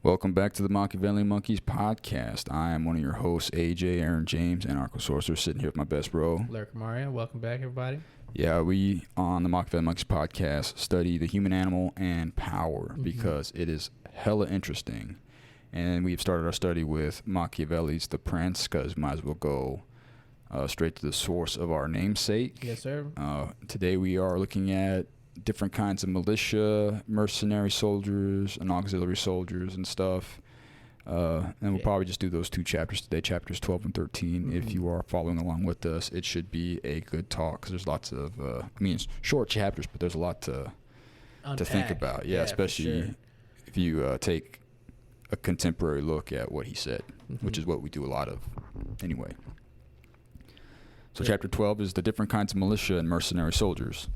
Welcome back to the Machiavellian Monkeys podcast. I am one of your hosts, AJ, Aaron James, and Arco Sorcerer, sitting here with my best bro, Lurker Mario. Welcome back, everybody. Yeah, we on the Machiavellian Monkeys podcast study the human animal and power because it is hella interesting. And we've started our study with Machiavelli's The Prince because might as well go straight to the source of our namesake. Yes, sir. Today we are looking at different kinds of militia, mercenary soldiers, and auxiliary soldiers and stuff. And we'll probably just do those two chapters today, chapters 12 and 13. If you are following along with us, it should be a good talk because there's lots of, it's short chapters, but there's a lot to think about. Yeah, especially if you take a contemporary look at what he said, which is what we do a lot of anyway. So chapter 12 is the different kinds of militia and mercenary soldiers.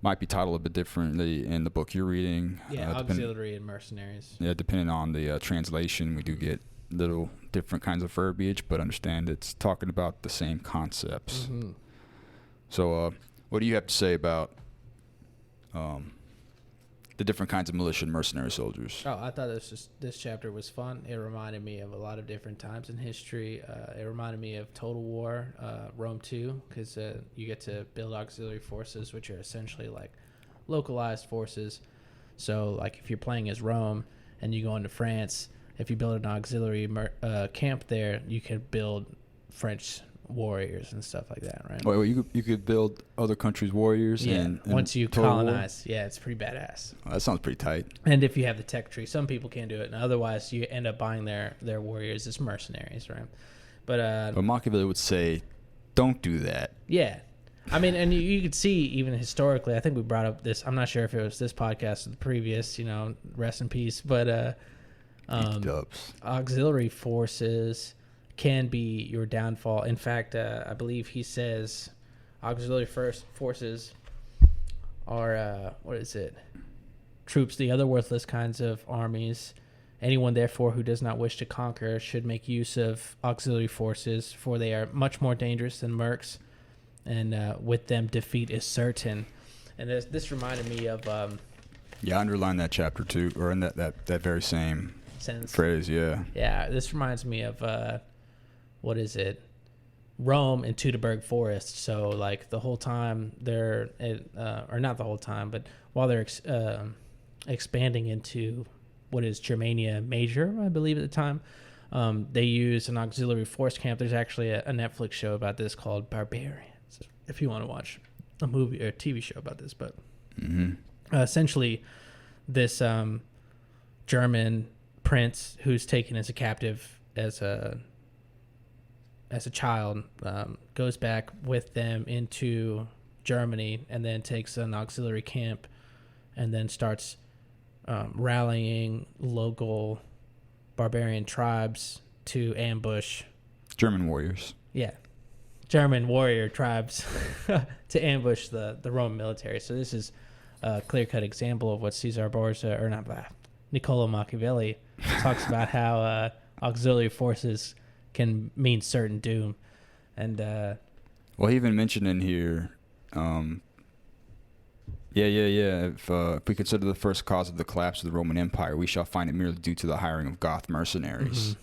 Might be titled a bit differently in the book you're reading. Yeah, auxiliary and mercenaries. Yeah, depending on the translation, we do get little different kinds of verbiage, but understand it's talking about the same concepts. So what do you have to say about the different kinds of militia and mercenary soldiers? Oh, I thought this chapter was fun. It reminded me of a lot of different times in history. It reminded me of Total War, Rome 2, because you get to build auxiliary forces, which are essentially like localized forces. So, like if you're playing as Rome and you go into France, if you build an auxiliary camp there, you can build French warriors and stuff like that, right? Well, you could build other countries' warriors. Yeah, and once you colonize. War? Yeah, it's pretty badass. Oh, that sounds pretty tight. And if you have the tech tree, some people can do it, and otherwise you end up buying their warriors as mercenaries, right? But Machiavelli would say, don't do that. Yeah. I mean, and you could see even historically, I think we brought up this, I'm not sure if it was this podcast or the previous, rest in peace, but auxiliary forces can be your downfall. In fact, I believe he says auxiliary forces are, troops, the other worthless kinds of armies. Anyone, therefore, who does not wish to conquer should make use of auxiliary forces, for they are much more dangerous than mercs, and with them defeat is certain. And this reminded me of... I underlined that chapter too, or in that very same sentence. Phrase, yeah. Yeah, this reminds me of... Rome and Teutoburg Forest. So like the whole time they're, or not the whole time, but while they're expanding into what is Germania Major, I believe at the time, they use an auxiliary force camp. There's actually a Netflix show about this called Barbarians, if you want to watch a movie or a TV show about this. But essentially this German prince who's taken as a captive as a child, goes back with them into Germany and then takes an auxiliary camp and then starts rallying local barbarian tribes to ambush German warriors. Yeah, German warrior tribes to ambush the Roman military. So this is a clear-cut example of what Niccolo Machiavelli talks about how auxiliary forces can mean certain doom. And he even mentioned in here if we consider the first cause of the collapse of the Roman Empire, we shall find it merely due to the hiring of Goth mercenaries.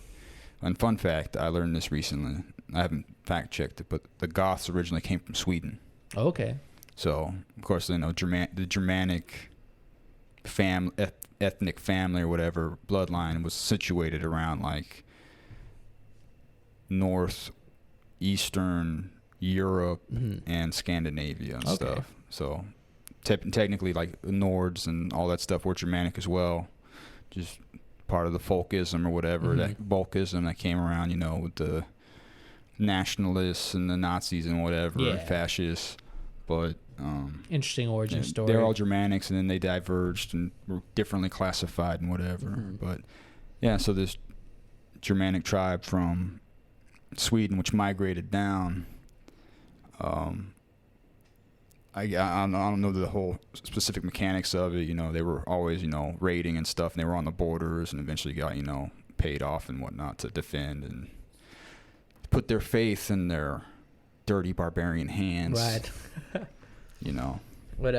And fun fact, I learned this recently, I haven't fact checked it, but the Goths originally came from Sweden. Okay. So of course the Germanic ethnic family or whatever bloodline was situated around like northeastern Europe and Scandinavia and stuff. So technically, like the Nords and all that stuff were Germanic as well, just part of the folkism or whatever, that Volkism that came around, with the nationalists and the Nazis and whatever, fascists. But interesting origin story. They're all Germanics, and then they diverged and were differently classified and whatever. But so this Germanic tribe from Sweden, which migrated down. I don't know the whole specific mechanics of it. They were always, raiding and stuff, and they were on the borders, and eventually got, paid off and whatnot to defend and put their faith in their dirty barbarian hands. Right. But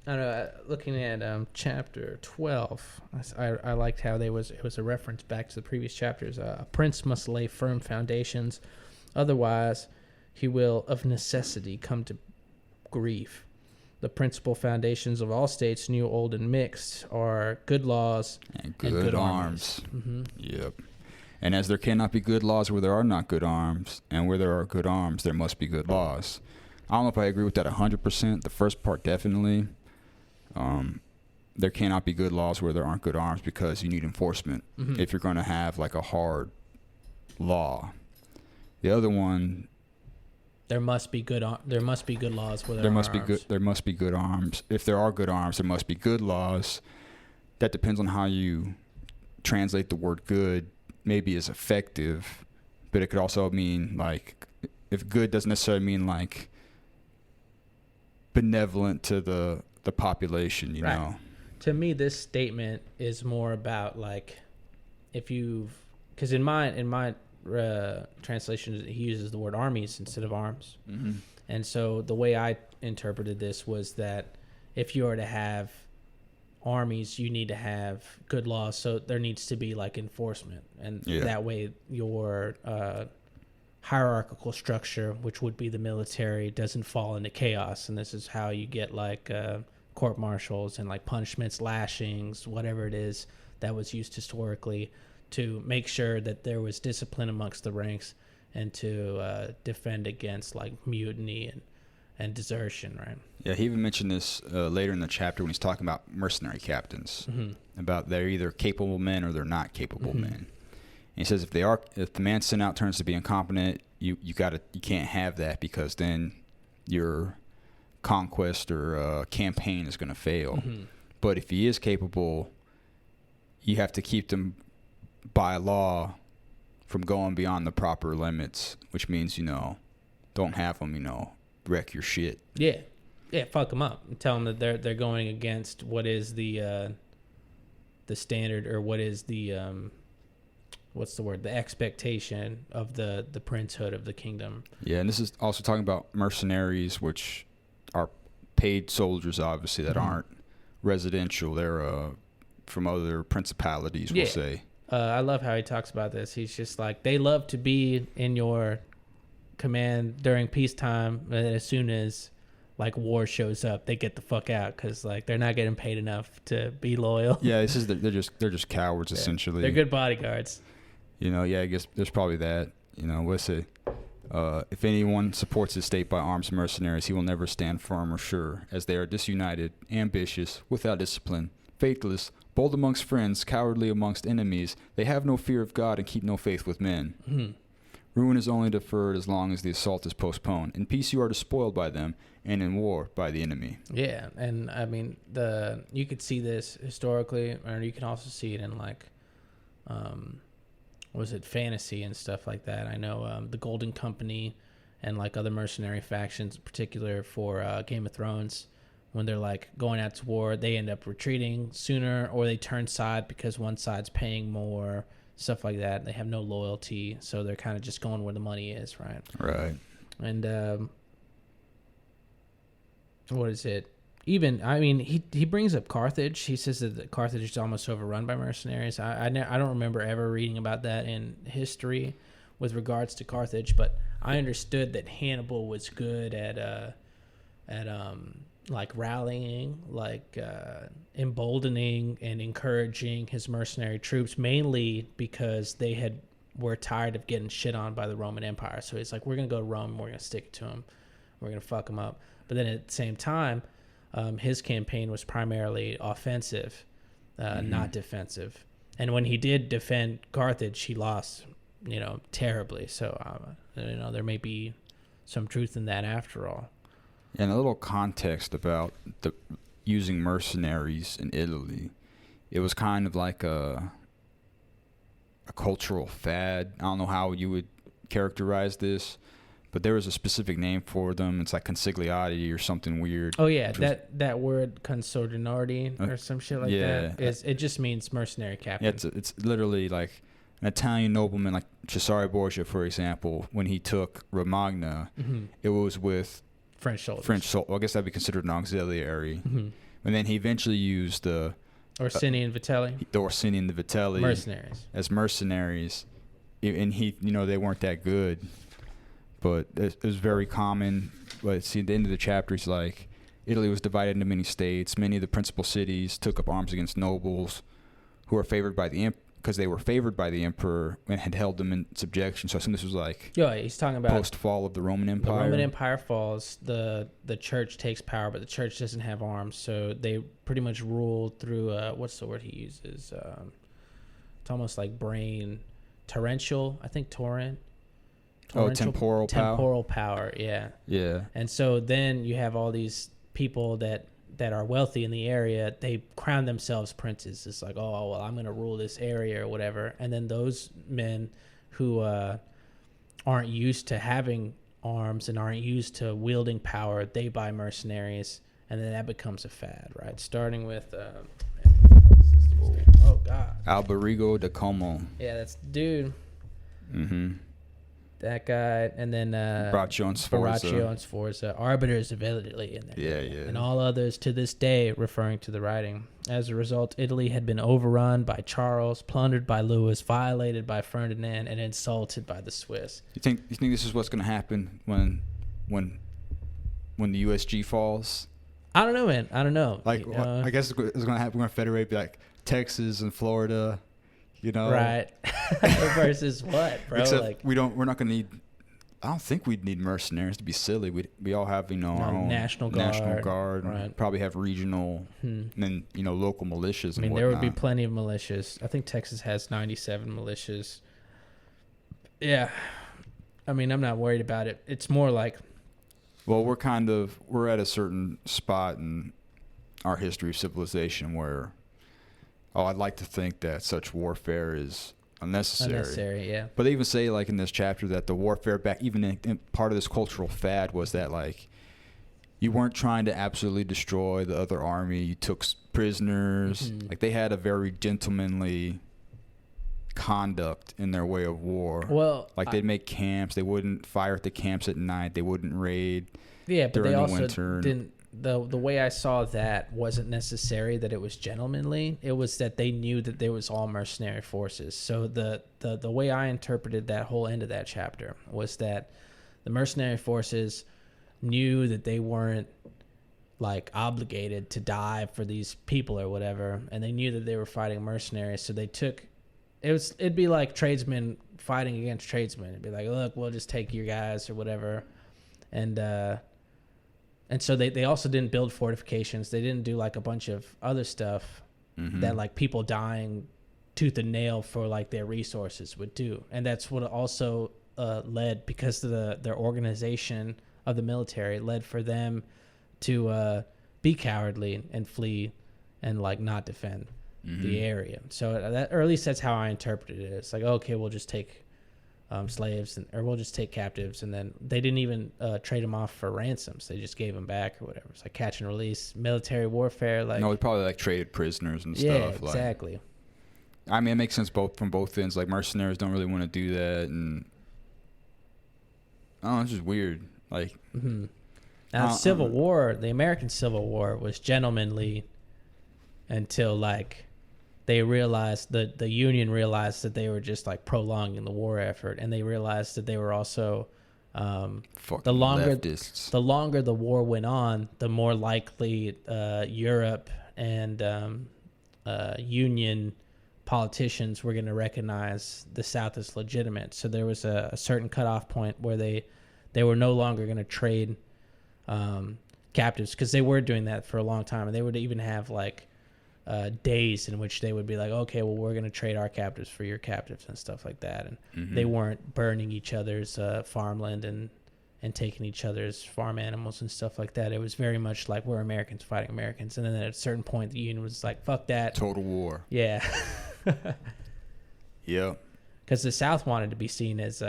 I don't know, looking at chapter 12, I liked how it was a reference back to the previous chapters. A prince must lay firm foundations, otherwise he will of necessity come to grief. The principal foundations of all states, new, old, and mixed, are good laws and good arms. Mm-hmm. Yep. And as there cannot be good laws where there are not good arms, and where there are good arms, there must be good laws. I don't know if I agree with that 100%. The first part, definitely. There cannot be good laws where there aren't good arms because you need enforcement if you're going to have like a hard law. The other one, there must be good laws where there must be good arms. If there are good arms, there must be good laws. That depends on how you translate the word good. Maybe as effective, but it could also mean like, if good doesn't necessarily mean like benevolent to the population, you know. To me, this statement is more about like, if you've, because in my translation, he uses the word armies instead of arms, and so the way I interpreted this was that if you are to have armies, you need to have good laws, so there needs to be like enforcement, and that way your hierarchical structure, which would be the military, doesn't fall into chaos. And this is how you get like court martials and like punishments, lashings, whatever it is that was used historically, to make sure that there was discipline amongst the ranks and to defend against like mutiny and desertion, right? Yeah, he even mentioned this later in the chapter when he's talking about mercenary captains, about they're either capable men or they're not capable men. And he says if the man sent out turns to be incompetent, you can't have that, because then your conquest or campaign is going to fail. But if he is capable, you have to keep them by law from going beyond the proper limits, which means, don't have them, wreck your shit. Yeah, fuck them up and tell them that they're going against what is the standard, or what is the the expectation of the princehood of the kingdom. Yeah, and this is also talking about mercenaries, which are paid soldiers, obviously, that aren't residential. They're from other principalities, we'll say. I love how he talks about this. He's just like, they love to be in your command during peacetime, and as soon as like war shows up, they get the fuck out, because like they're not getting paid enough to be loyal. Yeah, this is they're just cowards, essentially. They're good bodyguards. I guess there's probably that. We'll say, if anyone supports his state by arms mercenaries, he will never stand firm or sure, as they are disunited, ambitious, without discipline, faithless, bold amongst friends, cowardly amongst enemies. They have no fear of God and keep no faith with men. Ruin is only deferred as long as the assault is postponed. In peace you are despoiled by them, and in war by the enemy. Yeah, and I mean, you could see this historically, or you can also see it in like, fantasy and stuff like that. I know the Golden Company and like other mercenary factions, in particular for Game of Thrones, when they're like going out to war, they end up retreating sooner, or they turn side because one side's paying more, stuff like that. They have no loyalty, so they're kind of just going where the money is, right? Right. And what is it? Even, I mean, he brings up Carthage. He says that Carthage is almost overrun by mercenaries. I don't remember ever reading about that in history with regards to Carthage, but I understood that Hannibal was good at like rallying, like emboldening and encouraging his mercenary troops, mainly because they were tired of getting shit on by the Roman Empire. So he's like, we're going to go to Rome, we're going to stick it to him, we're going to fuck him up. But then at the same time, his campaign was primarily offensive, not defensive. And when he did defend Carthage, he lost, terribly. So, there may be some truth in that after all. And a little context about using mercenaries in Italy. It was kind of like a cultural fad. I don't know how you would characterize this, but there was a specific name for them. It's like consigliati or something weird. Oh yeah, that word consordinority or some shit like that. It just means mercenary captain. Yeah, it's literally like an Italian nobleman, like Cesare Borgia, for example. When he took Romagna, it was with French soldiers. Well, I guess that'd be considered an auxiliary. And then he eventually used the Orsini and Vitelli. The Orsini and the Vitelli Mercenaries. Mercenaries. And he, they weren't that good. But it was very common. But see, at the end of the chapter, he's like, Italy was divided into many states. Many of the principal cities took up arms against nobles who were favored by the because they were favored by the emperor and had held them in subjection. So I think this was like he's talking about post-fall of the Roman Empire. The Roman Empire falls, the church takes power, but the church doesn't have arms. So they pretty much rule through, what's the word he uses? It's almost like torrential, I think torrent. Temporal power. Temporal power, yeah. Yeah. And so then you have all these people that are wealthy in the area. They crown themselves princes. It's like, oh, well, I'm going to rule this area or whatever. And then those men who aren't used to having arms and aren't used to wielding power, they buy mercenaries, and then that becomes a fad, right? Starting with, oh, God. Alberigo da Como. Yeah, that's the dude. Mm-hmm. That guy, and then Braccio and Sforza, arbiters of Italy in there. Yeah. And all others to this day referring to the writing. As a result, Italy had been overrun by Charles, plundered by Louis, violated by Ferdinand, and insulted by the Swiss. You think this is what's going to happen when the USG falls? I don't know, man. I don't know. Like, I guess it's going to happen. We're going to federate, be like Texas and Florida. Right. Versus what, bro? Except we're not gonna need. I don't think we'd need mercenaries to be silly. We all have our own National Guard. Right. Probably have regional, and then local militias. And there would be plenty of militias. I think Texas has 97 militias. Yeah, I'm not worried about it. It's more like, well, we're at a certain spot in our history of civilization where. Oh, I'd like to think that such warfare is unnecessary. Yeah. But they even say, like, in this chapter that the warfare back, even in part of this cultural fad, was that, like, you weren't trying to absolutely destroy the other army. You took prisoners. Mm-hmm. Like, they had a very gentlemanly conduct in their way of war. Well, like, they'd make camps. They wouldn't fire at the camps at night. They wouldn't raid. Yeah, but during they the also winter. didn't. The way I saw that wasn't necessary that it was gentlemanly. It was that they knew that there was all mercenary forces. So the way I interpreted that whole end of that chapter was that the mercenary forces knew that they weren't like obligated to die for these people or whatever, and they knew that they were fighting mercenaries. So they took it'd be like tradesmen fighting against tradesmen. It'd be like, look, we'll just take your guys or whatever, and so they also didn't build fortifications. They didn't do like a bunch of other stuff that like people dying tooth and nail for like their resources would do. And that's what also led, because of their organization of the military, led for them to be cowardly and flee and like not defend the area. So that, or at least that's how I interpreted it. It's like, okay, we'll just take slaves, or we'll just take captives, and then they didn't even trade them off for ransoms. They just gave them back or whatever. It's like catch and release, military warfare. Like, no, we probably like traded prisoners and stuff. Yeah, exactly. Like, it makes sense from both ends. Like, mercenaries don't really want to do that, and it's just weird. Like, now Civil War, the American Civil War was gentlemanly until like they realized that the Union realized that they were just like prolonging the war effort, and they realized that they were also the longer the war went on, the more likely Europe and Union politicians were going to recognize the South as legitimate. So there was a certain cutoff point where they were no longer going to trade captives, because they were doing that for a long time, and they would even have like days in which they would be like, okay, well, we're going to trade our captives for your captives and stuff like that. And they weren't burning each other's farmland and taking each other's farm animals and stuff like that. It was very much like, we're Americans fighting Americans. And then at a certain point, the Union was like, fuck that. Total war. Yeah. Yeah. Because the South wanted to be seen as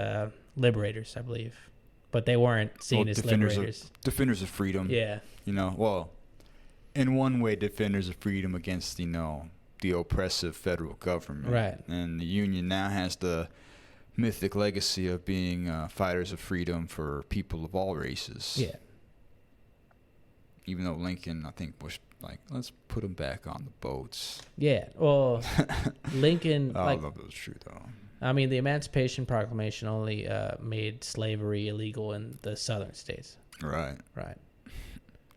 liberators, I believe. But they weren't seen as liberators. Defenders of freedom. Yeah. Well, in one way, defenders of freedom against, the oppressive federal government. Right. And the Union now has the mythic legacy of being fighters of freedom for people of all races. Yeah. Even though Lincoln, I think, was Like, let's put them back on the boats. Yeah. Well, Lincoln. I like, love those true though. I mean, the Emancipation Proclamation only made slavery illegal in the southern states. Right. Right.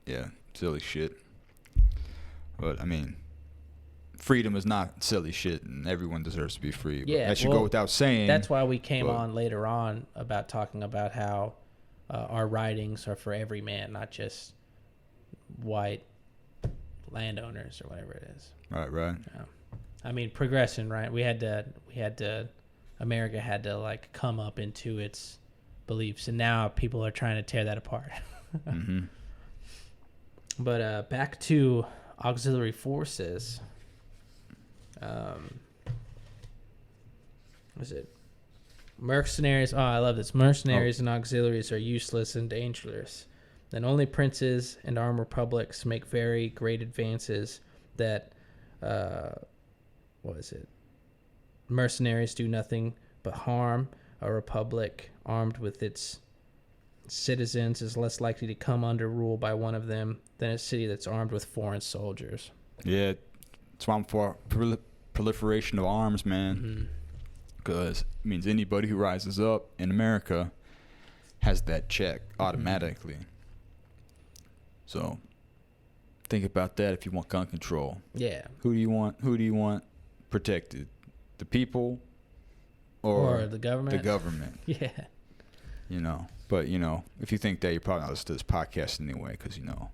Yeah. Silly shit. But I mean, freedom is not silly shit, and everyone deserves to be free. Yeah, that should go without saying. That's why we came on later on about talking about how our writings are for every man, not just white landowners or whatever it is. Right. Yeah. I mean, progression, right? America had to like come up into its beliefs, and now people are trying to tear that apart. Mm-hmm. But back to auxiliary forces. Was it mercenaries? Oh, I love this. Mercenaries and auxiliaries are useless and dangerous. Then only princes and armed republics make very great advances. That what is it? Mercenaries do nothing but harm. A republic armed with its citizens is less likely to come under rule by one of them than a city that's armed with foreign soldiers. Yeah, that's why I'm for proliferation of arms, man. Because it means anybody who rises up in America has that check automatically. So think about that if you want gun control. Yeah. Who do you want protected? The people or the government? The government. Yeah. You know, but you know, if you think that, you're probably not listening to this podcast anyway, because you know,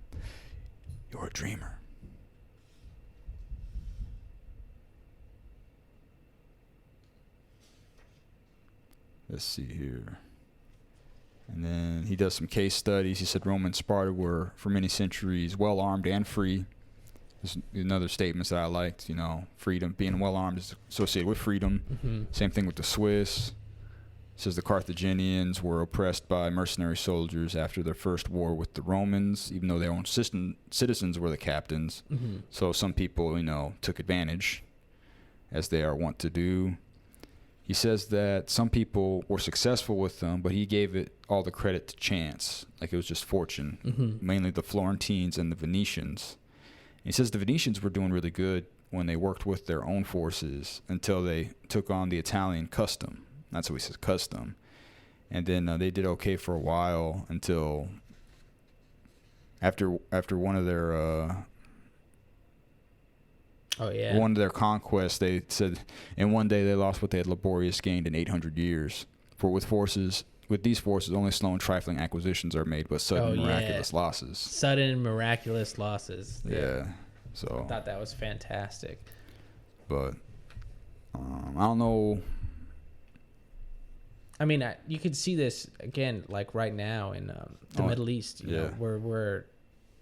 you're a dreamer. Let's see here. And then he does some case studies. He said Rome and Sparta were, for many centuries, well-armed and free. There's another statement that I liked, you know, freedom, being well-armed is associated with freedom. Mm-hmm. Same thing with the Swiss. It says the Carthaginians were oppressed by mercenary soldiers after their first war with the Romans, even though their own citizens were the captains. Mm-hmm. So some people, you know, took advantage, as they are wont to do. He says that some people were successful with them, but he gave it all the credit to chance, like it was just fortune, mainly the Florentines and the Venetians. And he says the Venetians were doing really good when they worked with their own forces until they took on the Italian custom. That's what he says, custom. And then they did okay for a while until after one of their one of their conquests, they said in one day they lost what they had laborious gained in 800 years. For with these forces, only slow and trifling acquisitions are made, but sudden miraculous losses. Sudden miraculous losses. Yeah. So I thought that was fantastic. But I don't know. I mean, you could see this again, like right now in the Middle East. You know,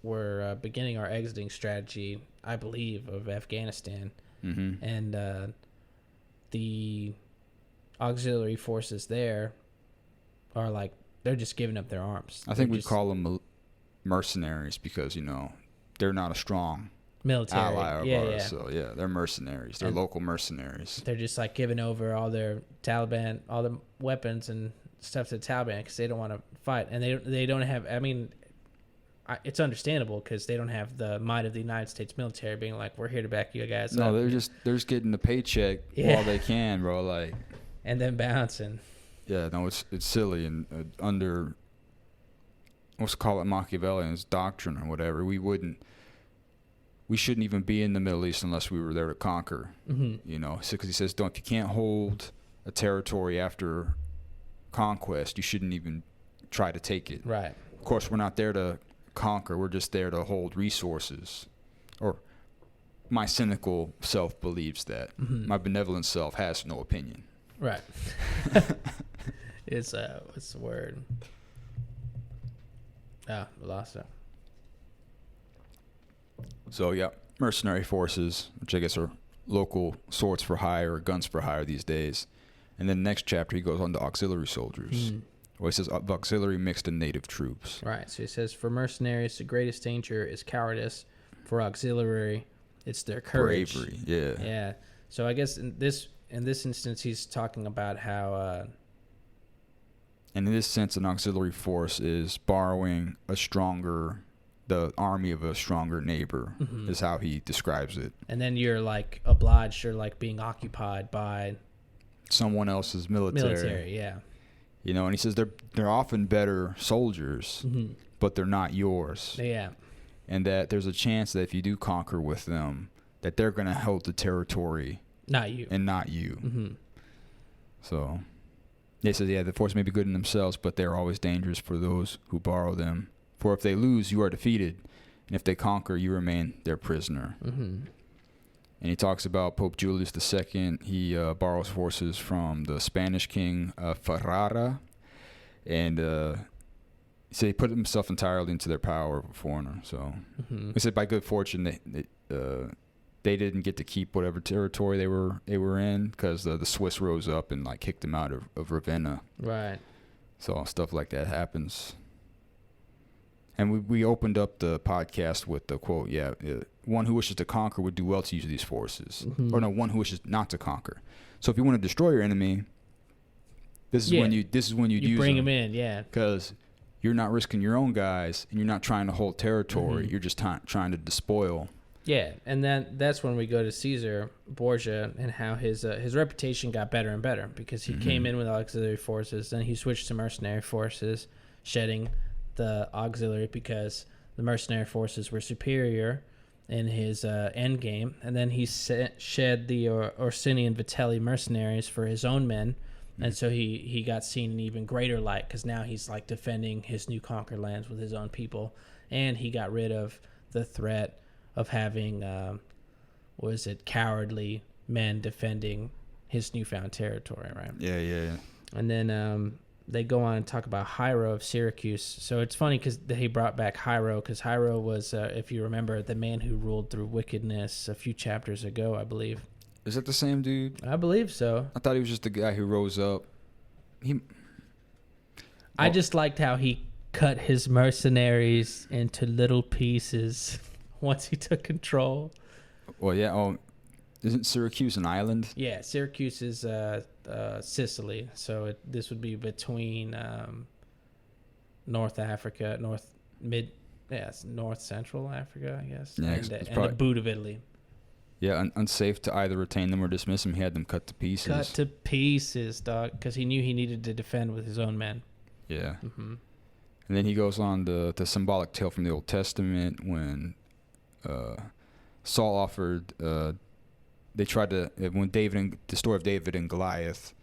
we're beginning our exiting strategy, I believe, of Afghanistan, and the auxiliary forces there are like they're just giving up their arms. I think we call them mercenaries because you know they're not a strong military ally of ours. So yeah, they're mercenaries. They're local mercenaries. They're just like giving over all their Taliban, all the weapons and stuff to the Taliban because they don't want to fight, and they don't have. I mean, it's understandable because they don't have the might of the United States military being like, we're here to back you guys up. No, they're just getting the paycheck while they can, bro. Like, and then bouncing. Yeah, no, it's silly and under let's call it Machiavellian's doctrine or whatever. We shouldn't even be in the Middle East unless we were there to conquer. You know, because he says, if you can't hold a territory after conquest, you shouldn't even try to take it. Right. Of course, we're not there to conquer. We're just there to hold resources. Or my cynical self believes that. My benevolent self has no opinion. Right. It's what's the word? We lost it. So yeah, mercenary forces, which I guess are local swords for hire or guns for hire these days. And then next chapter he goes on to auxiliary soldiers. Well, he says of auxiliary mixed and native troops. Right. So he says for mercenaries the greatest danger is cowardice. For auxiliary, it's their courage. Bravery. Yeah. Yeah. So I guess in this instance he's talking about how. And in this sense, an auxiliary force is borrowing a stronger the army of a stronger neighbor is how he describes it. And then you're like obliged, or like being occupied by someone else's military. Yeah. You know, and he says they're often better soldiers, but they're not yours. Yeah. And that there's a chance that if you do conquer with them, that they're going to hold the territory. Not you. And not you. So, he says, the force may be good in themselves, but they're always dangerous for those who borrow them. For if they lose, you are defeated. And if they conquer, you remain their prisoner. And he talks about Pope Julius II. He borrows forces from the Spanish king Ferrara. And he said he put himself entirely into their power of a foreigner. So he said by good fortune, they didn't get to keep whatever territory they were in, because the Swiss rose up and like kicked them out of Ravenna. Right. So stuff like that happens. And we opened up the podcast with the quote, one who wishes to conquer would do well to use these forces. Or no, one who wishes not to conquer. So if you want to destroy your enemy, this is when you use bring them in, because you're not risking your own guys, and you're not trying to hold territory. You're just trying to despoil. Yeah, and that's when we go to Caesar Borgia and how his reputation got better and better, because he came in with auxiliary forces, then he switched to mercenary forces, shedding the auxiliary because the mercenary forces were superior in his end game, and then he shed the Orsinian Vitelli mercenaries for his own men, and so he got seen in even greater light, because now he's like defending his new conquered lands with his own people, and he got rid of the threat of having cowardly men defending his newfound territory, right? Yeah. And then they go on and talk about Hiero of Syracuse. So it's funny because he brought back Hiero, because Hiero was, if you remember, the man who ruled through wickedness a few chapters ago, I believe. Is that the same dude? I believe so. I thought he was just the guy who rose up. I just liked how he cut his mercenaries into little pieces once he took control. Well, yeah. Oh, isn't Syracuse an island? Yeah, Syracuse is Sicily, so this would be between North Africa, North Central Africa, I guess, yeah, and the boot of Italy. Yeah, unsafe to either retain them or dismiss them. He had them cut to pieces. Cut to pieces, dog, because he knew he needed to defend with his own men. Yeah. And then he goes on the symbolic tale from the Old Testament when Saul offered. They tried to when the story of David and Goliath.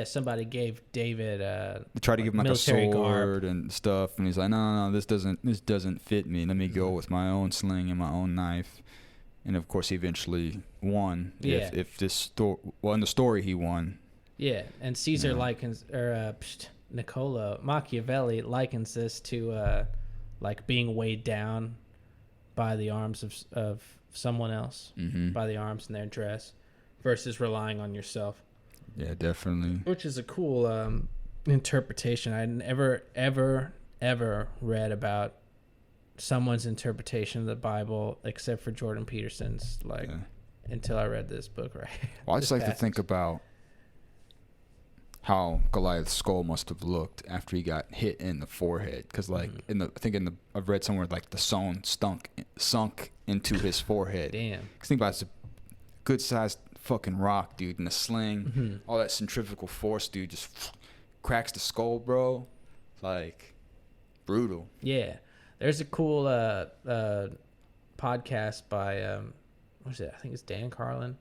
Somebody gave David. They tried to give him like a sword and stuff, and he's like, no, this doesn't fit me. Let me go with my own sling and my own knife. And of course, he eventually won. Yeah. If this in the story he won. Yeah, and Caesar likens, Niccolo Machiavelli likens this to like being weighed down by the arms of someone else, by the arms in their dress, versus relying on yourself. Yeah, definitely. Which is a cool interpretation. I never, ever read about someone's interpretation of the Bible except for Jordan Peterson's, until I read this book, right? Well, I just like to think about how Goliath's skull must have looked after he got hit in the forehead, because I've read somewhere like the stone sunk into his forehead. Damn. Cause think about it, it's a good sized fucking rock, dude, in a sling. All that centrifugal force, dude, just cracks the skull, bro. Like, brutal. Yeah, there's a cool podcast by what is it? I think it's Dan Carlin.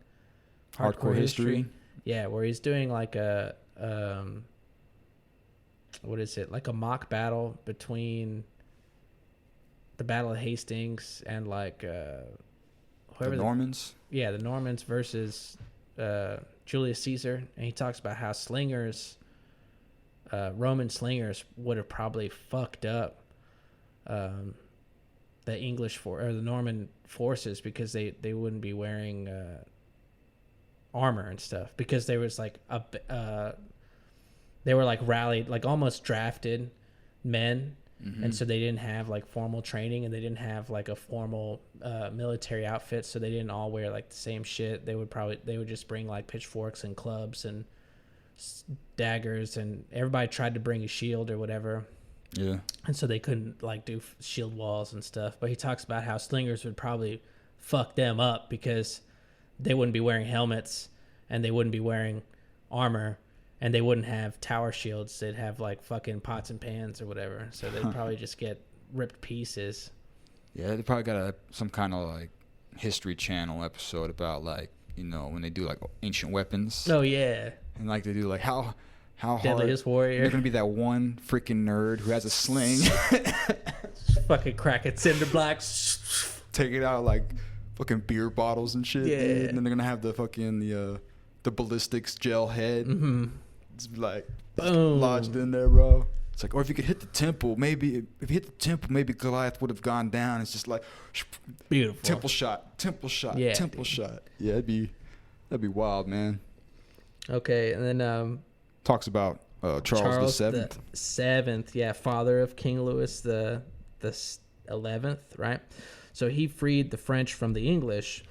Hardcore History. Yeah, where he's doing like a what is it? Like a mock battle between the Battle of Hastings and like whoever the Normans. The Normans versus Julius Caesar, and he talks about how slingers, Roman slingers, would have probably fucked up the the Norman forces, because they wouldn't be wearing armor and stuff, because there was like they were like rallied, like almost drafted men. And so they didn't have like formal training, and they didn't have like a formal military outfit, so they didn't all wear like the same shit. They would just bring like pitchforks and clubs and daggers, and everybody tried to bring a shield or whatever. Yeah. And so they couldn't like do shield walls and stuff. But he talks about how slingers would probably fuck them up because they wouldn't be wearing helmets and they wouldn't be wearing armor and they wouldn't have tower shields. They'd have like fucking pots and pans or whatever. So they'd probably just get ripped pieces. Yeah, they probably got some kind of like History Channel episode about like, you know, when they do like ancient weapons. Oh yeah. And like they do like how hard Deadliest Warrior. You're gonna be that one freaking nerd who has a sling. Fucking crack it cinder blocks. Take it out like fucking beer bottles and shit. Yeah. Dude. And then they're gonna have the fucking the ballistics gel head. Mm-hmm. It's like Boom. lodged in there, bro. It's like, or if you could hit the temple, maybe if you hit the temple, maybe Goliath would have gone down. It's just like Beautiful. temple shot, Yeah, temple shot. Yeah, that'd be wild, man. Okay, and then Talks about Charles the Seventh, yeah, father of King Louis the 11th, right? So he freed the French from the English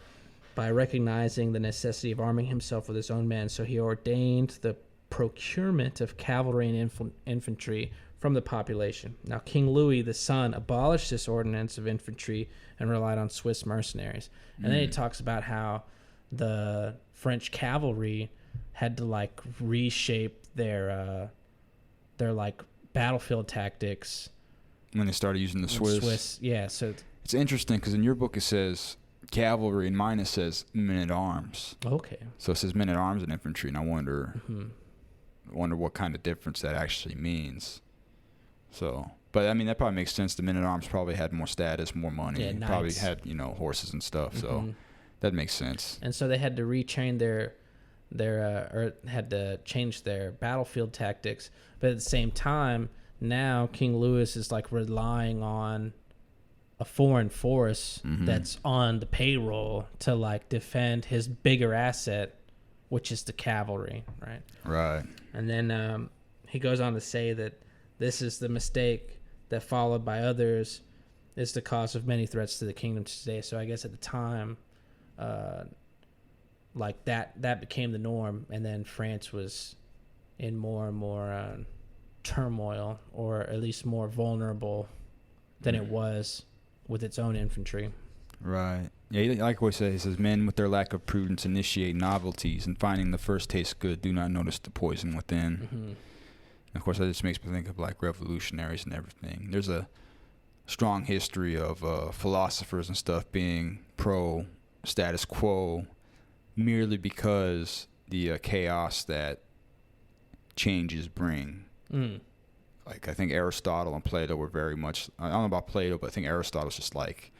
by recognizing the necessity of arming himself with his own men. So he ordained the procurement of cavalry and infantry from the population. Now, King Louis the Son abolished this ordinance of infantry and relied on Swiss mercenaries. And then he talks about how the French cavalry had to like reshape their like battlefield tactics when they started using the Swiss. Yeah, so it's interesting because in your book it says cavalry, and mine it says men-at-arms. Okay. So it says men-at-arms and infantry, and I wonder what kind of difference that actually means. So, but I mean that probably makes sense. The men-at-arms probably had more status, more money, yeah, probably had, you know, horses and stuff. So that makes sense. And so they had to retrain their or had to change their battlefield tactics, but at the same time, now King Louis is like relying on a foreign force that's on the payroll to like defend his bigger asset, which is the cavalry, right? Right. And then he goes on to say that this is the mistake that, followed by others, is the cause of many threats to the kingdom today. So I guess at the time, like that became the norm, and then France was in more and more turmoil, or at least more vulnerable than it was with its own infantry. Right. Yeah, like what he says, men with their lack of prudence initiate novelties, and finding the first taste good, do not notice the poison within. And of course, that just makes me think of like revolutionaries and everything. There's a strong history of philosophers and stuff being pro status quo, merely because the chaos that changes bring. Like I think Aristotle and Plato were very much, I don't know about Plato, but I think Aristotle's just like,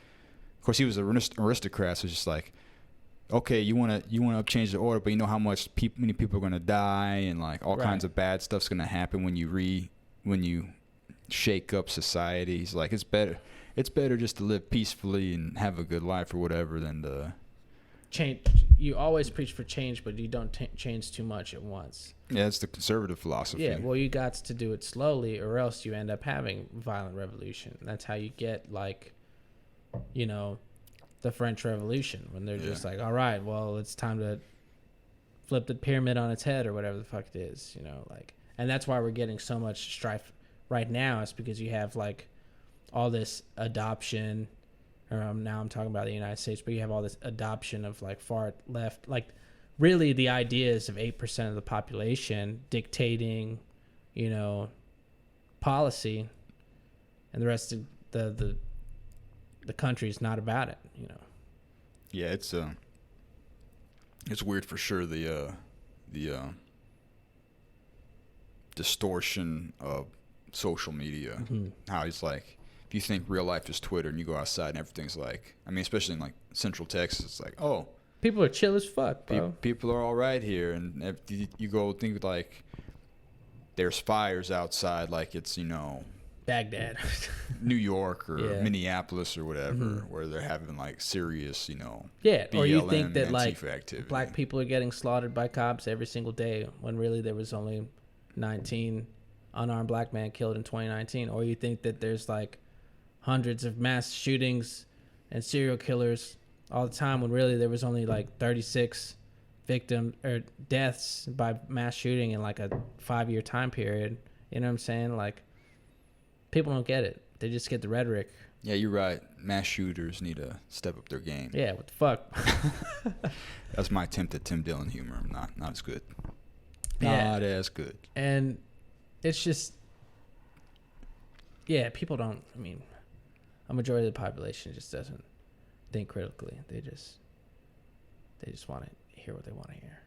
of course he was an aristocrat, so it's just like, okay, you want to change the order, but you know how many people are going to die, and like all kinds of bad stuff's going to happen when you shake up society. He's like, it's better just to live peacefully and have a good life or whatever than to change. You always preach for change, but you don't change too much at once. Yeah, it's the conservative philosophy. Yeah, well, you got to do it slowly, or else you end up having violent revolution. That's how you get, like, you know, the French Revolution, when they're just like, all right, well, it's time to flip the pyramid on its head, or whatever the fuck it is, you know, like. And that's why we're getting so much strife right now, is because you have like all this adoption, or now I'm talking about the United States, but you have all this adoption of like far left, like really the ideas of 8% of the population dictating, you know, policy, and the rest of the country's not about it, you know. Yeah, it's weird for sure, the distortion of social media. How it's like, if you think real life is Twitter and you go outside and everything's like, I mean, especially in like Central Texas, it's like, oh, people are chill as fuck, bro. People are all right here, and if you go think like there's fires outside, like it's, you know, Baghdad, New York or Minneapolis or whatever, where they're having like serious, you know, BLM, or you think that Antifa like activity. Black people are getting slaughtered by cops every single day, when really there was only 19 unarmed black men killed in 2019, or you think that there's like hundreds of mass shootings and serial killers all the time, when really there was only like 36 victims or deaths by mass shooting in like a 5-year time period. You know what I'm saying? Like, People don't get it. They just get the rhetoric. Yeah, you're right. Mass shooters need to step up their game. Yeah, what the fuck? That's my attempt at Tim Dillon humor. Not as good. Yeah. Not as good. And it's just, yeah, people don't, I mean, a majority of the population just doesn't think critically. They just want to hear what they want to hear.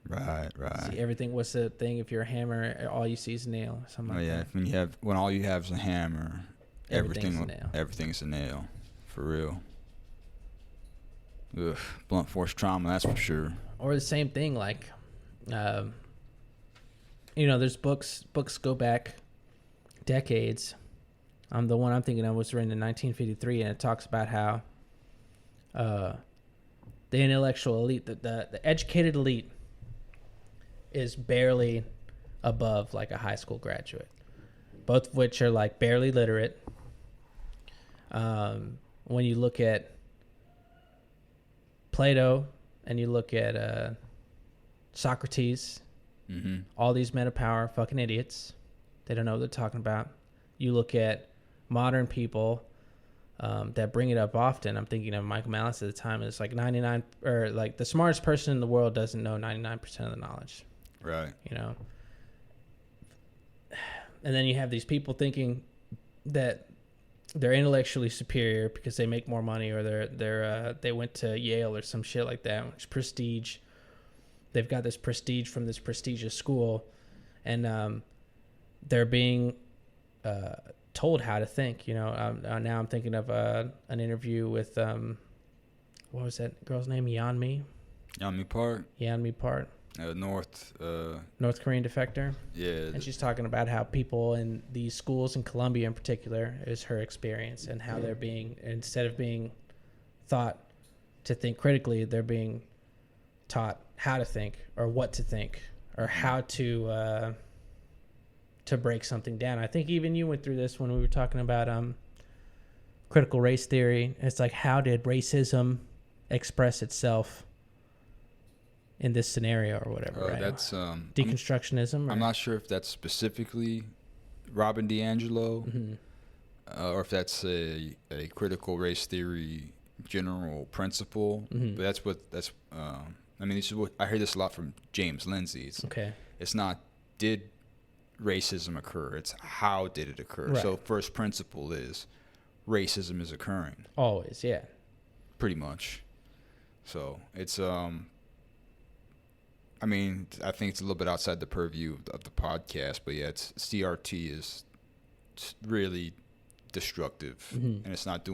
Right. See everything. What's the thing? If you're a hammer, all you see is a nail. Or something like that. When all you have is a hammer, everything's a nail. For real. Ugh, blunt force trauma, that's for sure. Or the same thing, like, there's books go back decades. The one I'm thinking of was written in 1953, and it talks about how the intellectual elite, the educated elite, is barely above like a high school graduate, both of which are like barely literate. When you look at Plato and you look at Socrates, all these men of power are fucking idiots. They don't know what they're talking about. You look at modern people that bring it up often. I'm thinking of Michael Malice at the time. It's like 99, or like the smartest person in the world doesn't know 99% of the knowledge. Right. And then you have these people thinking that they're intellectually superior because they make more money, or they went to Yale or some shit like that, which prestige. They've got this prestige from this prestigious school, and they're being told how to think. Now I'm thinking of an interview with what was that girl's name? Yeonmi Park. North Korean defector. Yeah. And she's talking about how people in these schools in Columbia in particular, is her experience, and how they're being, instead of being taught to think critically, they're being taught how to think, or what to think, or how to break something down. I think even you went through this when we were talking about critical race theory. It's like, how did racism express itself in this scenario or whatever, right? That's deconstructionism. I'm not sure if that's specifically Robin DiAngelo, or if that's a critical race theory general principle. But that's I mean, this is what I hear this a lot from James Lindsay. It's not did racism occur, it's how did it occur. Right. So first principle is racism is occurring. Always, yeah. Pretty much. So it's I mean, I think it's a little bit outside the purview of the podcast, but yeah, CRT is really destructive, and it's not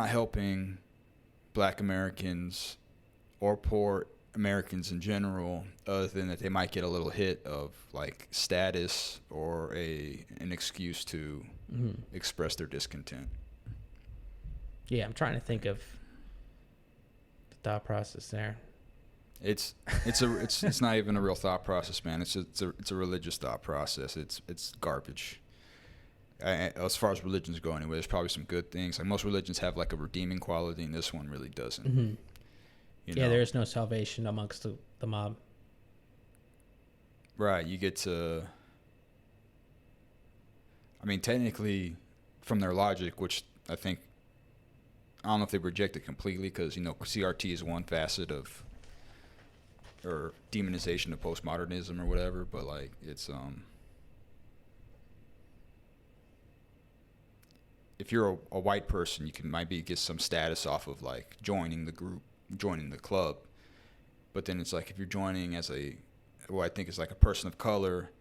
helping Black Americans or poor Americans in general, other than that they might get a little hit of like status or an excuse to express their discontent. Yeah, I'm trying to think of the thought process there. It's not even a real thought process, man. It's a religious thought process. It's garbage. As far as religions go, anyway, there's probably some good things. Like most religions have like a redeeming quality, and this one really doesn't. There is no salvation amongst the mob. Right. You get to. I mean, technically, from their logic, which I don't know if they reject it completely, because CRT is one facet of. Or demonization of postmodernism or whatever, but like it's if you're a white person, you can maybe get some status off of like joining the group, joining the club, but then it's like if you're joining as what I think is like a person of color,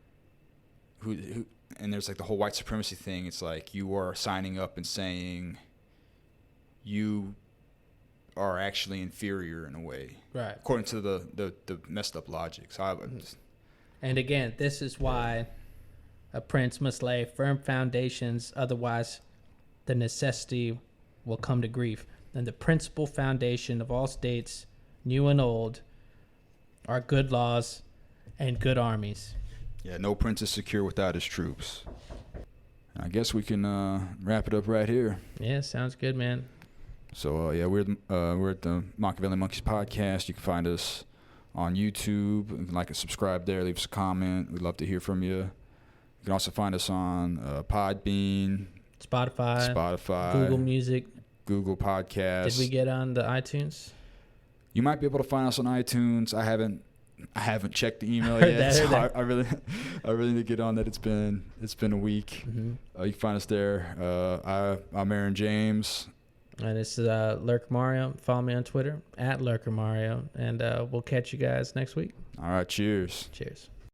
who and there's like the whole white supremacy thing. It's like you are signing up and saying you are actually inferior in a way, right? According to the messed up logic. So and again, this is why a prince must lay firm foundations, otherwise the necessity will come to grief. And the principal foundation of all states, new and old, are good laws and good armies. Yeah, no prince is secure without his troops. I guess we can wrap it up right here. Yeah, sounds good, man. So, we're at the Machiavellian Monkeys podcast. You can find us on YouTube. You can like and subscribe there. Leave us a comment. We'd love to hear from you. You can also find us on Podbean, Spotify, Google Music, Google Podcasts. Did we get on the iTunes? You might be able to find us on iTunes. I haven't checked the email yet. So I really need to get on that. It's been a week. Mm-hmm. You can find us there. I'm Aaron James. And this is Lurker Mario. Follow me on Twitter @Lurker Mario, and we'll catch you guys next week. All right, cheers. Cheers.